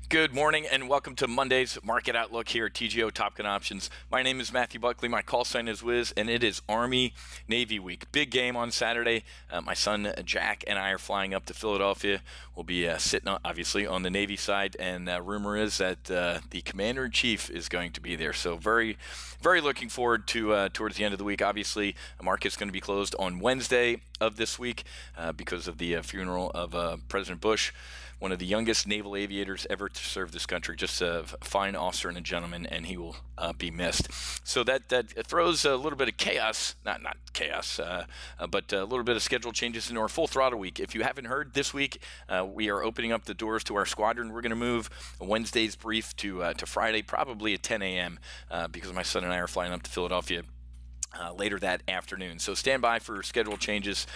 Good morning and welcome to Monday's Market Outlook here at TGO Top Gun Options. My name is Matthew Buckley. My call sign is Wiz, and it is Army Navy Week. Big game on Saturday. My son Jack and I are flying up to Philadelphia. We'll be sitting, obviously, on the Navy side, and rumor is that the Commander-in-Chief is going to be there. So very, very looking forward to towards the end of the week. Obviously, the market's going to be closed on Wednesday of this week because of the funeral of President Bush, one of the youngest naval aviators ever to serve this country. Just a fine officer and a gentleman, and he will be missed. So that throws a little bit of chaos, not chaos, but a little bit of schedule changes into our full throttle week. If you haven't heard, this week we are opening up the doors to our squadron. We're going to move Wednesday's brief to Friday, probably at 10 a.m. Because my son and I are flying up to Philadelphia later that afternoon. So stand by for schedule changes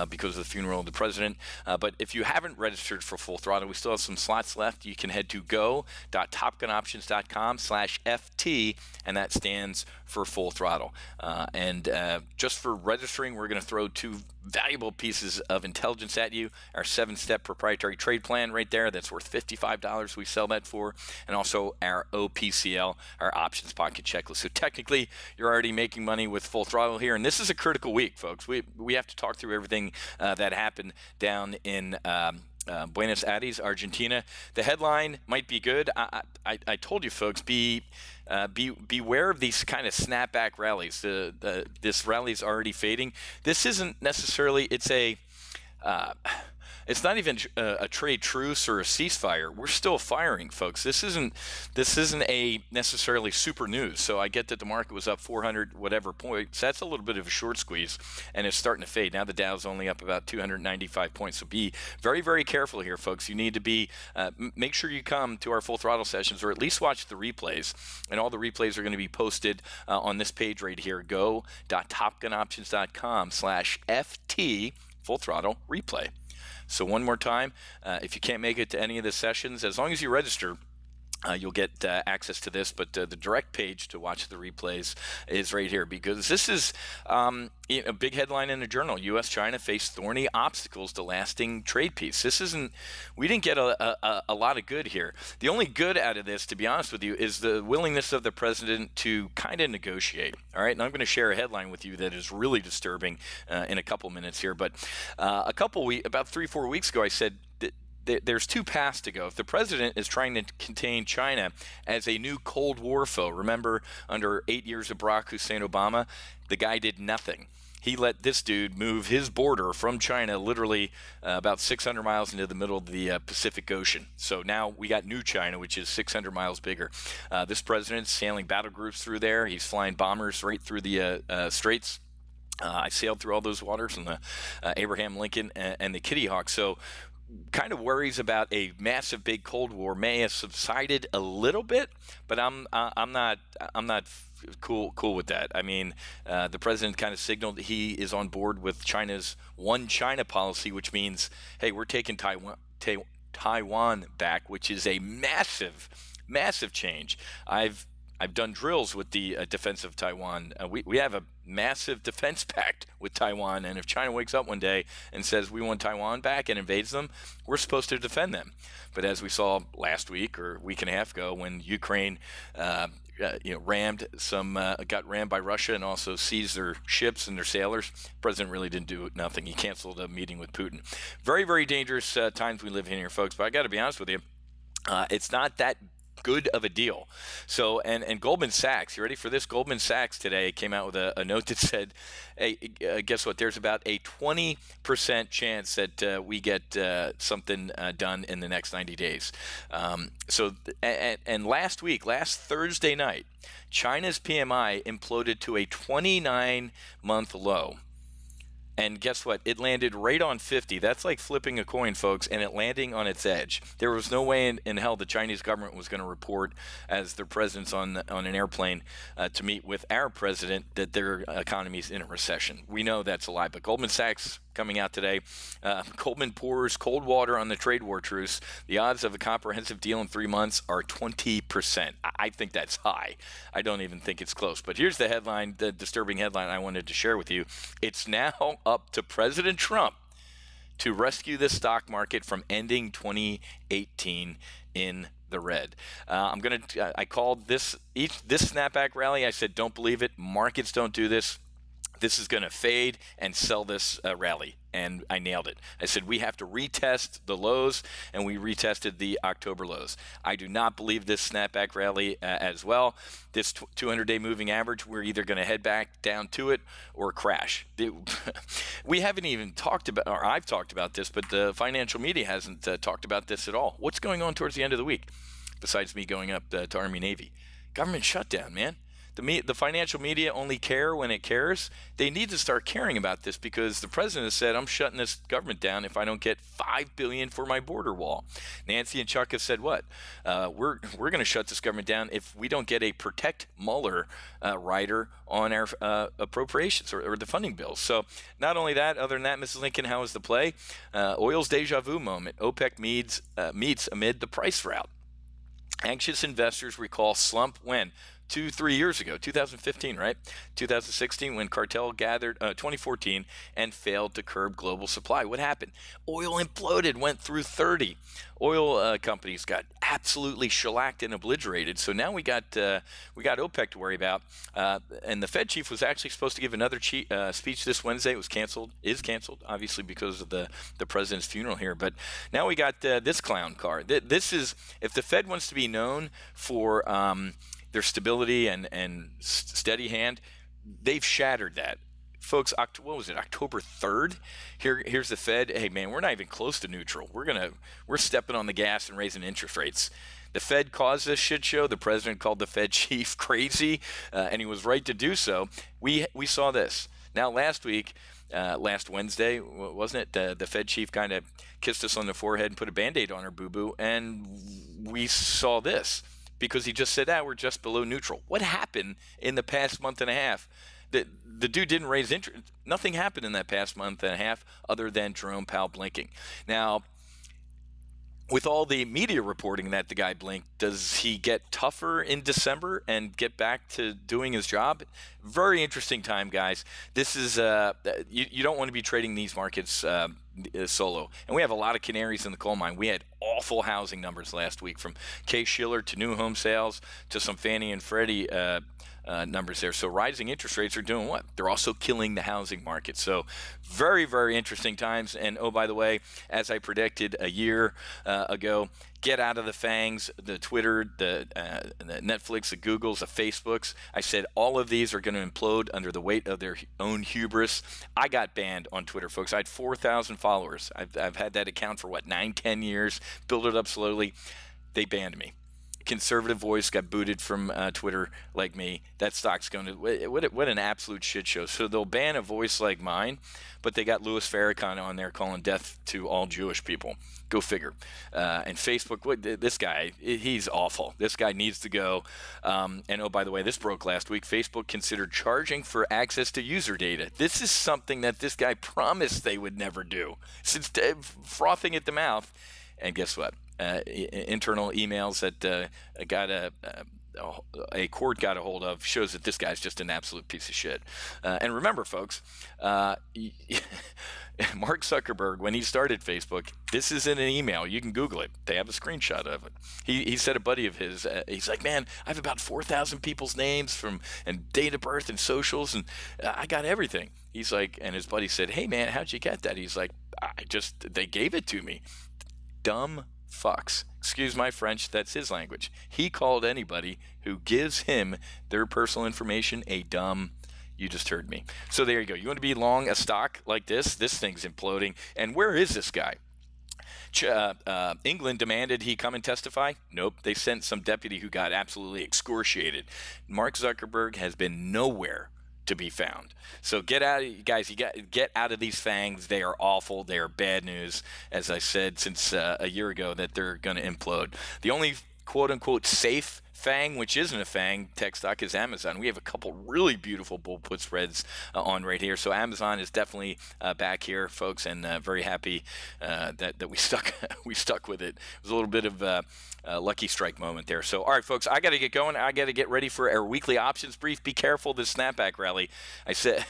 because of the funeral of the president. But if you haven't registered for Full Throttle, we still have some slots left. You can head to go.topgunoptions.com/FT, and that stands for Full Throttle. And just for registering, we're going to throw two valuable pieces of intelligence at you. Our 7-step proprietary trade plan right there, that's worth $55 we sell that for, and also our OPCL, our options pocket checklist. So technically you're already making money with Full Throttle here, and this is a critical week, folks. We have to talk through everything that happened down in Buenos Aires, Argentina. The headline might be good. I told you, folks, beware of these kind of snapback rallies. This rally is already fading. This isn't necessarily. It's not even a trade truce or a ceasefire. We're still firing, folks. This isn't a necessarily super news. So I get that the market was up 400 whatever points. That's a little bit of a short squeeze, and it's starting to fade. Now the Dow's only up about 295 points. So be very, very careful here, folks. You need to be make sure you come to our Full Throttle sessions, or at least watch the replays. And all the replays are going to be posted on this page right here. Go.topgunoptions.com/FT Full Throttle Replay. So one more time, if you can't make it to any of the sessions, as long as you register, you'll get access to this, but the direct page to watch the replays is right here, because this is a big headline in the journal. U.S.-China face thorny obstacles to lasting trade peace. We didn't get a lot of good here. The only good out of this, to be honest with you, is the willingness of the president to kind of negotiate. All right, and I'm going to share a headline with you that is really disturbing in a couple minutes here. But about 3-4 weeks ago, I said there's two paths to go. If the president is trying to contain China as a new Cold War foe, remember under 8 years of Barack Hussein Obama, the guy did nothing. He let this dude move his border from China literally about 600 miles into the middle of the Pacific Ocean. So now we got new China, which is 600 miles bigger. This president's sailing battle groups through there. He's flying bombers right through the straits. I sailed through all those waters on the Abraham Lincoln and the Kitty Hawk. So kind of worries about a massive big Cold War may have subsided a little bit, but I'm not cool with that. I mean, the president kind of signaled that he is on board with China's one China policy, which means, hey, we're taking Taiwan back, which is a massive change. I've done drills with the defense of Taiwan. We have a massive defense pact with Taiwan, and if China wakes up one day and says we want Taiwan back and invades them, we're supposed to defend them. But as we saw last week or a week and a half ago, when Ukraine got rammed by Russia and also seized their ships and their sailors, the president really didn't do nothing. He canceled a meeting with Putin. Very, very dangerous times we live in here, folks. But I got to be honest with you, it's not that good of a deal. So, and Goldman Sachs, you ready for this? Goldman Sachs today came out with a note that said, hey, guess what? There's about a 20% chance that we get something done in the next 90 days. And last Thursday night, China's PMI imploded to a 29-month low. And guess what? It landed right on 50. That's like flipping a coin, folks, and it landing on its edge. There was no way in hell the Chinese government was going to report as their presidents on an airplane to meet with our president that their economy is in a recession. We know that's a lie, but Goldman Sachs coming out today. Goldman pours cold water on the trade war truce. The odds of a comprehensive deal in 3 months are 20%. I think that's high. I don't even think it's close. But here's the headline, the disturbing headline I wanted to share with you. It's now up to President Trump to rescue the stock market from ending 2018 in the red. I called this snapback rally. I said, don't believe it. Markets don't do this. This is going to fade and sell this rally. And I nailed it. I said, we have to retest the lows, and we retested the October lows. I do not believe this snapback rally as well. This 200-day moving average, we're either going to head back down to it or crash. We haven't even talked about, or I've talked about this, but the financial media hasn't talked about this at all. What's going on towards the end of the week, besides me going up to Army Navy? Government shutdown, man. The financial media only care when it cares. They need to start caring about this, because the president has said, I'm shutting this government down if I don't get $5 billion for my border wall. Nancy and Chuck have said what? We're going to shut this government down if we don't get a Protect Mueller rider on our appropriations or the funding bills. So not only that, other than that, Mrs. Lincoln, how is the play? Oil's deja vu moment. OPEC meets amid the price rout. Anxious investors recall slump when? 2-3 years ago, 2015, right? 2016, when cartel gathered, 2014, and failed to curb global supply. What happened? Oil imploded, went through 30. Oil companies got absolutely shellacked and obliterated. So now we got OPEC to worry about. And the Fed chief was actually supposed to give another speech this Wednesday. It was canceled, obviously, because of the president's funeral here. But now we got this clown car. This is, if the Fed wants to be known for their stability and steady hand, they've shattered that. Folks, what was it, October 3rd? Here's the Fed. Hey, man, we're not even close to neutral. We're stepping on the gas and raising interest rates. The Fed caused this shit show. The president called the Fed chief crazy, and he was right to do so. We saw this. Now, last Wednesday, wasn't it? The Fed chief kind of kissed us on the forehead and put a Band-Aid on our boo-boo, and we saw this, because he just said, we're just below neutral. What happened in the past month and a half? The dude didn't raise interest. Nothing happened in that past month and a half other than Jerome Powell blinking. Now, with all the media reporting that the guy blinked, does he get tougher in December and get back to doing his job? Very interesting time, guys. This is you don't want to be trading these markets solo. And we have a lot of canaries in the coal mine. We had awful housing numbers last week, from Case-Shiller to new home sales to some Fannie and Freddie numbers there. So rising interest rates are doing what? They're also killing the housing market. So very, very interesting times. And oh, by the way, as I predicted a year ago, get out of the FANGs, the Twitter, the Netflix, the Googles, the Facebooks. I said all of these are going to implode under the weight of their own hubris. I got banned on Twitter, folks. I had 4,000 followers. I've had that account for, 9-10 years, built it up slowly. They banned me. Conservative voice got booted from Twitter like me. That stock's going to, what an absolute shit show. So they'll ban a voice like mine, but they got Louis Farrakhan on there calling death to all Jewish people. Go figure. And Facebook, this guy, he's awful. This guy needs to go. And oh, by the way, this broke last week. Facebook considered charging for access to user data. This is something that this guy promised they would never do. Since frothing at the mouth. And guess what? Internal emails that a court got a hold of shows that this guy's just an absolute piece of shit. And remember, folks, Mark Zuckerberg, when he started Facebook, this is in an email. You can Google it. They have a screenshot of it. He said a buddy of his, he's like, man, I have about 4,000 people's names and date of birth and socials, and I got everything. He's like, and his buddy said, hey, man, how'd you get that? He's like, they gave it to me. Dumb fucks. Excuse my French, that's his language. He called anybody who gives him their personal information a dumb. You just heard me. So there you go. You want to be long a stock like this? This thing's imploding. And where is this guy? England demanded he come and testify? Nope. They sent some deputy who got absolutely excoriated. Mark Zuckerberg has been nowhere to be found. So get out, guys. Get out of these FANGs. They are awful. They are bad news. As I said since a year ago, that they're going to implode. The only quote unquote safe FANG, which isn't a FANG tech stock, is Amazon. We have a couple really beautiful bull put spreads on right here. So Amazon is definitely back here, folks, and very happy that we stuck with it. It was a little bit of a lucky strike moment there. So, all right, folks, I got to get going. I got to get ready for our weekly options brief. Be careful this snapback rally. I said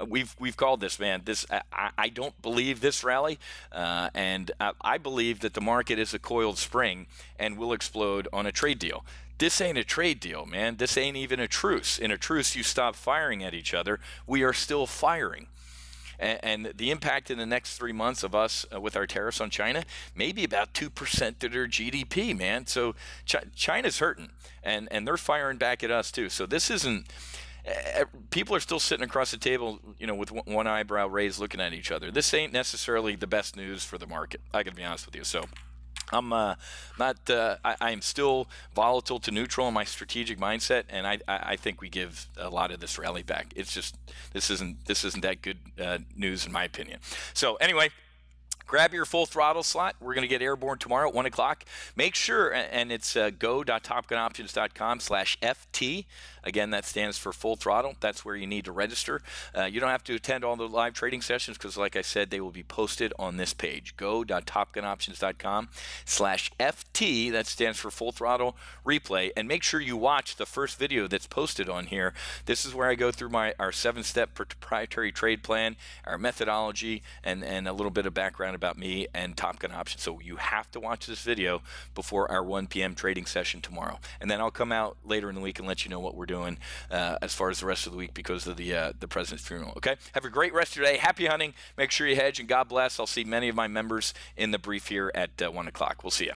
we've called this, man. I don't believe this rally, and I believe that the market is a coiled spring and will explode on a trade deal. This ain't a trade deal, man. This ain't even a truce. In a truce, you stop firing at each other. We are still firing. And the impact in the next 3 months of us with our tariffs on China, maybe about 2% of their GDP, man. So China's hurting, and they're firing back at us too. So this isn't. People are still sitting across the table, you know, with one eyebrow raised, looking at each other. This ain't necessarily the best news for the market. I can be honest with you. So. I'm I'm still volatile to neutral in my strategic mindset, and I think we give a lot of this rally back. It's just this isn't that good news in my opinion. So anyway, grab your full throttle slot. We're going to get airborne tomorrow at 1 o'clock. Make sure, and it's go.topgunoptions.com/FT. Again, that stands for full throttle. That's where you need to register. You don't have to attend all the live trading sessions because, like I said, they will be posted on this page. Go.topgunoptions.com/FT. That stands for full throttle replay. And make sure you watch the first video that's posted on here. This is where I go through our 7-step proprietary trade plan, our methodology, and a little bit of background about me and Top Gun Options. So you have to watch this video before our 1 p.m. trading session tomorrow. And then I'll come out later in the week and let you know what we're doing as far as the rest of the week because of the president's funeral. Okay, have a great rest of your day. Happy hunting. Make sure you hedge, and God bless. I'll see many of my members in the brief here at 1 o'clock. We'll see you.